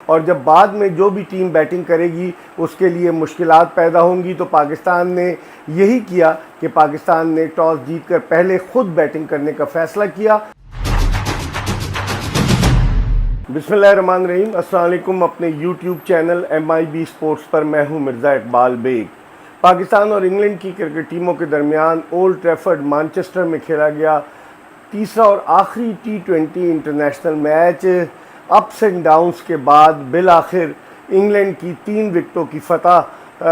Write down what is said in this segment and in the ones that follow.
और जब बाद में जो भी टीम बैटिंग करेगी उसके लिए मुश्किलात पैदा होंगी। तो पाकिस्तान ने यही किया कि पाकिस्तान ने टॉस जीतकर पहले खुद बैटिंग करने का फ़ैसला किया। बिस्मिल्लाहिर्रहमानिर्रहीम, अस्सलाम वालेकुम। अपने YouTube चैनल MIB स्पोर्ट्स पर मैं हूँ मिर्ज़ा इकबाल बेग। पाकिस्तान और इंग्लैंड की क्रिकेट टीमों के दरमियान ओल्ड ट्रैफर्ड मैनचेस्टर में खेला गया तीसरा और आखिरी T20 international match ups and downs के बाद बिल आखिर इंग्लैंड की 3 विकेटों की फतह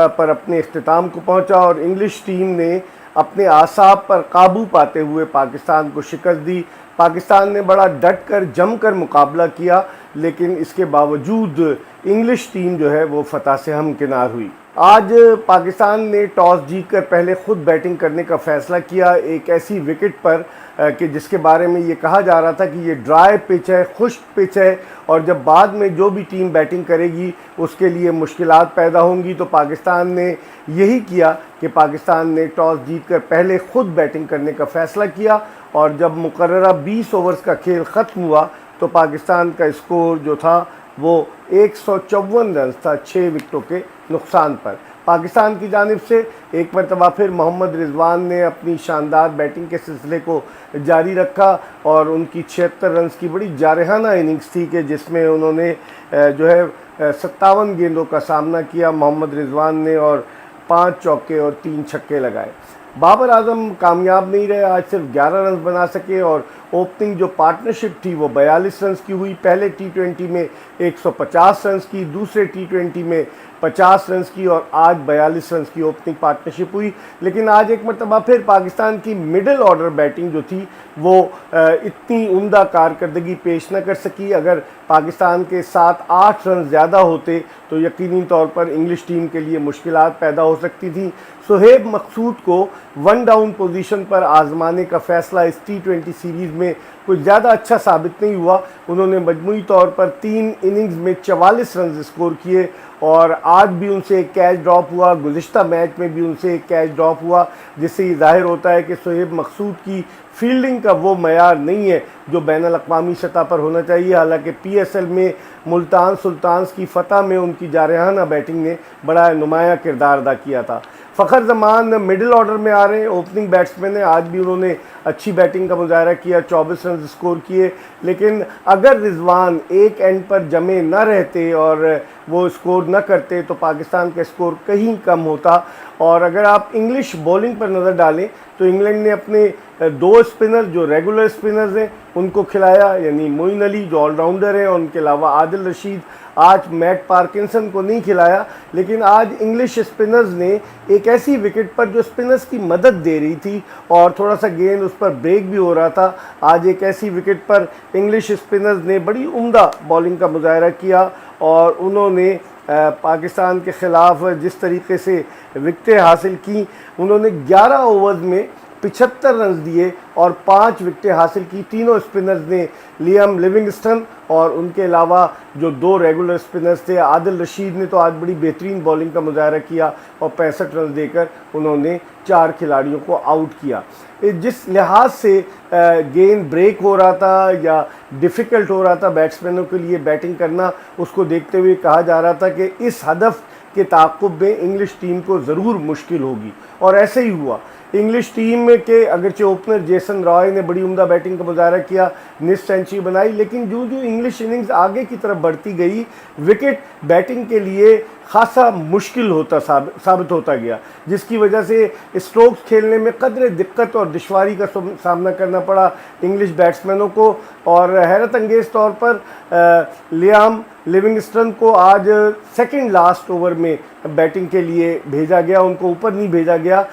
पर अपने इख्तिताम को पहुंचा और इंग्लिश टीम ने अपने आसाब पर काबू पाते हुए पाकिस्तान को शिकस्त दी। पाकिस्तान ने बड़ा डट कर जमकर मुकाबला किया, लेकिन इसके बावजूद इंग्लिश टीम जो है वो फतह से हमकिनार हुई। आज पाकिस्तान ने टॉस जीतकर पहले खुद बैटिंग करने का फ़ैसला किया एक ऐसी विकेट पर कि जिसके बारे में ये कहा जा रहा था कि ये ड्राई पिच है, खुश्क पिच है और जब बाद में जो भी टीम बैटिंग करेगी उसके लिए मुश्किलात पैदा होंगी। तो पाकिस्तान ने यही किया कि पाकिस्तान ने टॉस जीतकर पहले खुद बैटिंग करने का फ़ैसला किया और जब मुकर्ररा 20 ओवर्स का खेल ख़त्म हुआ तो पाकिस्तान का स्कोर जो था वो 154 रन था 6 विकेटों के नुकसान पर। पाकिस्तान की जानिब से एक मरतबा फिर मोहम्मद रिजवान ने अपनी शानदार बैटिंग के सिलसिले को जारी रखा और उनकी 76 रन की बड़ी जारहाना इनिंग्स थी कि जिसमें उन्होंने जो है 57 गेंदों का सामना किया मोहम्मद रिजवान ने और 5 चौके और 3 छक्के लगाए। बाबर आजम कामयाब नहीं रहे, आज सिर्फ 11 रन बना सके और ओपनिंग जो पार्टनरशिप थी वो 42 रन की हुई। पहले T20 में 150 रन की, दूसरे T20 में 50 रन की और आज 42 रन की ओपनिंग पार्टनरशिप हुई। लेकिन आज एक मरतबा फिर पाकिस्तान की मिडिल ऑर्डर बैटिंग जो थी वो इतनी उम्दा कारकर्दगी पेश न कर सकी। अगर पाकिस्तान के 7-8 रन ज़्यादा होते तो यकीनी तौर पर इंग्लिश टीम के लिए मुश्किलात पैदा हो सकती थी। सुहेब मकसूद को 1 डाउन पोजीशन पर आजमाने का फ़ैसला इस T20 सीरीज़ में कुछ ज़्यादा अच्छा साबित नहीं हुआ। उन्होंने मजमूई तौर पर 3 इनिंग्स में 44 रन स्कोर किए और आज भी उनसे एक कैच ड्रॉप हुआ, गुज़िश्ता मैच में भी उनसे एक कैच ड्रॉप हुआ, जिससे ये ज़ाहिर होता है कि सुहेब मकसूद की फील्डिंग का वो मयार नहीं है जो बैनुल अक़वामी सतह पर होना चाहिए। हालांकि PSL में मुल्तान सुल्तान्स की फतह में उनकी जारहाना बैटिंग ने बड़ा नुमाया किरदार अदा किया था। फ़खर जमान मिडिल ऑर्डर में आ रहे हैं, ओपनिंग बैट्समैन हैं, आज भी उन्होंने अच्छी बैटिंग का मुजाहरा किया, 24 रन स्कोर किए। लेकिन अगर रिजवान एक एंड पर जमे न रहते और वो स्कोर न करते तो पाकिस्तान का स्कोर कहीं कम होता। और अगर आप इंग्लिश बॉलिंग पर नज़र डालें तो इंग्लैंड ने अपने 2 स्पिनर जो रेगुलर स्पिनर्स हैं उनको खिलाया, यानी मोइन अली जो ऑलराउंडर हैं और उनके अलावा आदिल रशीद। आज मैट पार्किंसन को नहीं खिलाया, लेकिन आज इंग्लिश स्पिनर्स ने एक ऐसी विकेट पर जो स्पिनर्स की मदद दे रही थी और थोड़ा सा गेंद उस पर ब्रेक भी हो रहा था, आज एक ऐसी विकेट पर इंग्लिश स्पिनर्स ने बड़ी उम्दा बॉलिंग का मुजाहरा किया और उन्होंने पाकिस्तान के ख़िलाफ़ जिस तरीके से विकेटें हासिल की, उन्होंने 11 ओवर्स में 75 रन दिए और 5 विकेटें हासिल की। तीनों स्पिनर्स ने, लियाम लिविंगस्टन और उनके अलावा जो 2 रेगुलर स्पिनर्स थे, आदिल रशीद ने तो आज बड़ी बेहतरीन बॉलिंग का मुजाहरा किया और 65 रन देकर उन्होंने 4 खिलाड़ियों को आउट किया। जिस लिहाज से गेंद ब्रेक हो रहा था या डिफ़िकल्ट हो रहा था बैट्समैनों के लिए बैटिंग करना, उसको देखते हुए कहा जा रहा था कि इस हदफ के ताक़ुब में इंग्लिश टीम को ज़रूर मुश्किल होगी और ऐसे ही हुआ। इंग्लिश टीम के अगरचे ओपनर जेसन रॉय ने बड़ी उम्दा बैटिंग का मुजाहरा किया, निस सेंचुरी बनाई, लेकिन जो इंग्लिश इनिंग्स आगे की तरफ बढ़ती गई विकेट बैटिंग के लिए खासा मुश्किल होता साबित होता गया, जिसकी वजह से स्ट्रोक्स खेलने में कदरे दिक्कत और दुश्वारी का सामना करना पड़ा इंग्लिश बैट्समैनों को। और हैरत अंगेज़ तौर पर लियाम लिविंगस्टन को आज सेकंड लास्ट ओवर में बैटिंग के लिए भेजा गया, उनको ऊपर नहीं भेजा गया।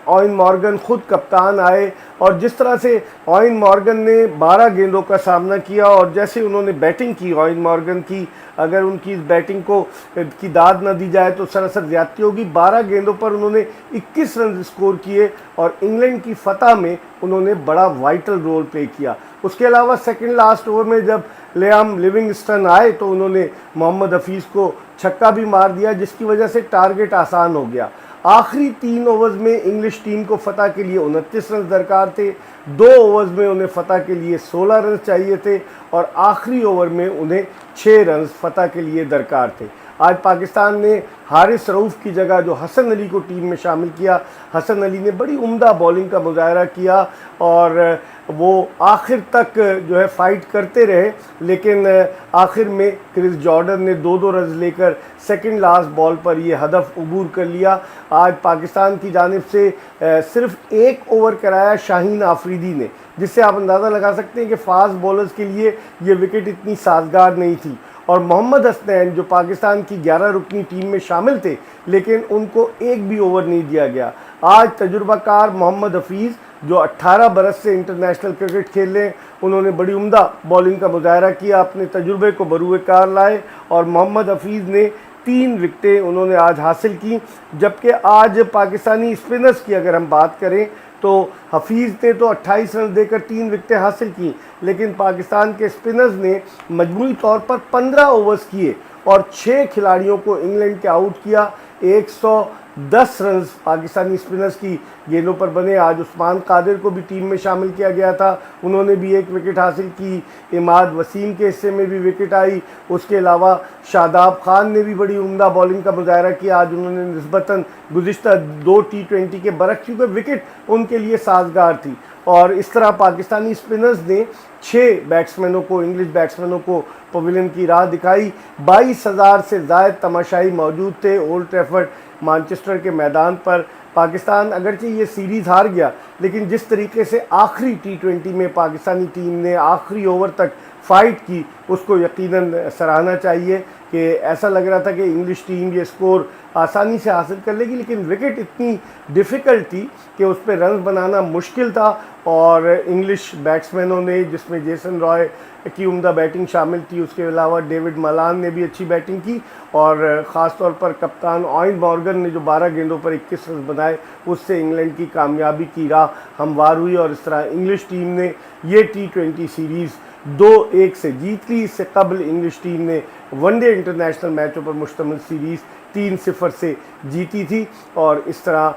ऑयन मॉर्गन खुद कप्तान आए और जिस तरह से ऑयन मॉर्गन ने 12 गेंदों का सामना किया और जैसे उन्होंने बैटिंग की ऑयन मॉर्गन की, अगर उनकी इस बैटिंग को की दाद न दी जाए तो सरासर ज़्यादती होगी। 12 गेंदों पर उन्होंने 21 रन स्कोर किए और इंग्लैंड की फतह में उन्होंने बड़ा वाइटल रोल प्ले किया। उसके अलावा सेकंड लास्ट ओवर में जब लियाम लिविंगस्टन आए तो उन्होंने मोहम्मद हफीज़ को छक्का भी मार दिया, जिसकी वजह से टारगेट आसान हो गया। आखिरी 3 ओवर्स में इंग्लिश टीम को फतह के लिए 29 रन दरकार थे, 2 ओवर्स में उन्हें फतह के लिए 16 रन चाहिए थे और आखिरी ओवर में उन्हें 6 रन फतह के लिए दरकार थे। आज पाकिस्तान ने हारिस रऊफ़ की जगह जो हसन अली को टीम में शामिल किया, हसन अली ने बड़ी उम्दा बॉलिंग का मुजाहरा किया और वो आखिर तक जो है फ़ाइट करते रहे, लेकिन आखिर में क्रिस जॉर्डन ने 2-2 रन लेकर सेकंड लास्ट बॉल पर ये हदफ अबूर कर लिया। आज पाकिस्तान की जानिब से सिर्फ 1 ओवर कराया शाहीन आफरीदी ने, जिससे आप अंदाज़ा लगा सकते हैं कि फास्ट बॉलर्स के लिए ये विकेट इतनी साजगार नहीं थी। और मोहम्मद हसनैन जो पाकिस्तान की 11 रुकनी टीम में शामिल थे, लेकिन उनको एक भी ओवर नहीं दिया गया। आज तजुर्बाकार मोहम्मद हफीज़ जो 18 बरस से इंटरनेशनल क्रिकेट खेल रहे हैं, उन्होंने बड़ी उम्दा बॉलिंग का मुजाहरा किया, अपने तजुर्बे को बरूए कार लाए और मोहम्मद हफीज़ ने 3 विकेटें उन्होंने आज हासिल की। जबकि आज पाकिस्तानी स्पिनर्स की अगर हम बात करें तो हफीज़ ने तो 28 रन देकर 3 विकेटें हासिल की, लेकिन पाकिस्तान के स्पिनर्स ने मजमूई तौर पर 15 ओवर्स किए और 6 खिलाड़ियों को इंग्लैंड के आउट किया। 110 रन पाकिस्तानी स्पिनर्स की गेंदों पर बने। आज उस्मान कादिर को भी टीम में शामिल किया गया था, उन्होंने भी 1 विकेट हासिल की। इमाद वसीम के हिस्से में भी विकेट आई। उसके अलावा शादाब खान ने भी बड़ी उम्दा बॉलिंग का मुजाहरा किया। आज उन्होंने निस्बतन गुज़िश्ता 2 T20 के बरक्स, क्योंकि विकेट उनके लिए साजगार थी। और इस तरह पाकिस्तानी स्पिनर्स ने 6 बैट्समैनों को, इंग्लिश बैट्समैनों को पवेलियन की राह दिखाई। 22,000 से ज़ायद तमाशाई मौजूद थे ओल्ड ट्रैफर्ड मैनचेस्टर के मैदान पर। पाकिस्तान अगरचे ये सीरीज़ हार गया, लेकिन जिस तरीके से आखिरी T20 में पाकिस्तानी टीम ने आखिरी ओवर तक फ़ाइट की, उसको यकीनन सराहना चाहिए कि ऐसा लग रहा था कि इंग्लिश टीम ये स्कोर आसानी से हासिल कर लेगी, लेकिन विकेट इतनी डिफ़िकल्ट थी कि उस पर रन बनाना मुश्किल था। और इंग्लिश बैट्समैनों ने, जिसमें जेसन रॉय की उम्दा बैटिंग शामिल थी, उसके अलावा डेविड मलान ने भी अच्छी बैटिंग की और ख़ास तौर पर कप्तान ऑयन मॉर्गन ने जो 12 गेंदों पर 21 रन बनाए, उससे इंग्लैंड की कामयाबी की राह हमवार हुई। और इस तरह इंग्लिश टीम ने ये T20 सीरीज़ 2-1 से जीत ली। इससे कबल इंग्लिश टीम ने वनडे इंटरनेशनल मैचों पर मुश्तमिल सीरीज़ 3-0 से जीती थी। और इस तरह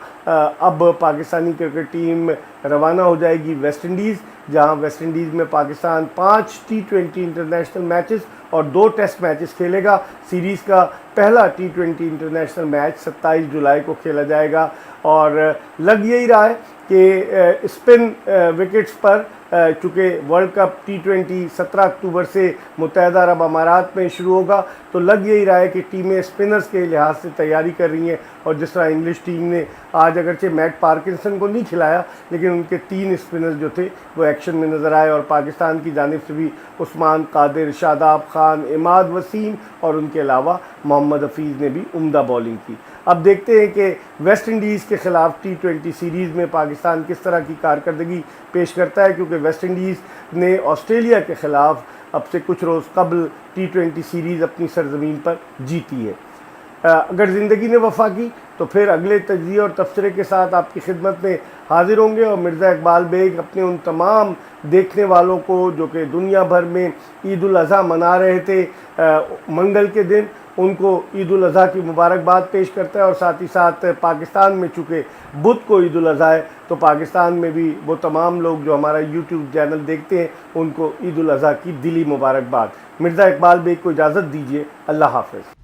अब पाकिस्तानी क्रिकेट टीम रवाना हो जाएगी वेस्ट इंडीज़, जहां वेस्ट इंडीज़ में पाकिस्तान 5 T20 इंटरनेशनल मैचेस और 2 टेस्ट मैचेस खेलेगा। सीरीज़ का पहला T20 इंटरनेशनल मैच 27 जुलाई को खेला जाएगा। और लग यही रहा है कि स्पिन विकेट्स पर, चूँकि वर्ल्ड कप T20 17 अक्टूबर से मुत्तहदा अरब अमारात में शुरू होगा, तो लग यही रहा है कि टीमें स्पिनर्स के लिहाज से तैयारी कर रही हैं। और जिस तरह इंग्लिश टीम ने आज अगरचे मैट पार्किंसन को नहीं खिलाया, लेकिन उनके 3 स्पिनर्स जो थे वो एक्शन में नज़र आए। और पाकिस्तान की जानिब से भी उस्मान कादिर, शादाब खान, इमाद वसीम और उनके अलावा मोहम्मद हफीज़ ने भी उम्दा बॉलिंग की। अब देखते हैं कि वेस्ट इंडीज़ के ख़िलाफ़ T20 सीरीज़ में पाकिस्तान किस तरह की कारकर्दगी पेश करता है, क्योंकि वेस्ट इंडीज़ ने ऑस्ट्रेलिया के ख़िलाफ़ अब से कुछ रोज़ कबल T20 सीरीज़ अपनी सरज़मीन पर जीती है। अगर ज़िंदगी ने वफ़ा की तो फिर अगले तज्ज़िये और तबसरे के साथ आपकी खिदमत में हाजिर होंगे। और मिर्ज़ा इकबाल बेग अपने उन तमाम देखने वालों को जो कि दुनिया भर में ईद उल अज़हा मना रहे थे मंगल के दिन, उनको ईद उल अज़हा की मुबारकबाद पेश करता है। और साथ ही साथ पाकिस्तान में चूँकि बुध को ईद उल अज़हा है, तो पाकिस्तान में भी वो तमाम लोग जो हमारा YouTube चैनल देखते हैं, उनको ईद उल अज़हा की दिली मुबारकबाद। मिर्ज़ा इकबाल बेग को इजाज़त दीजिए। अल्लाह हाफ़िज़।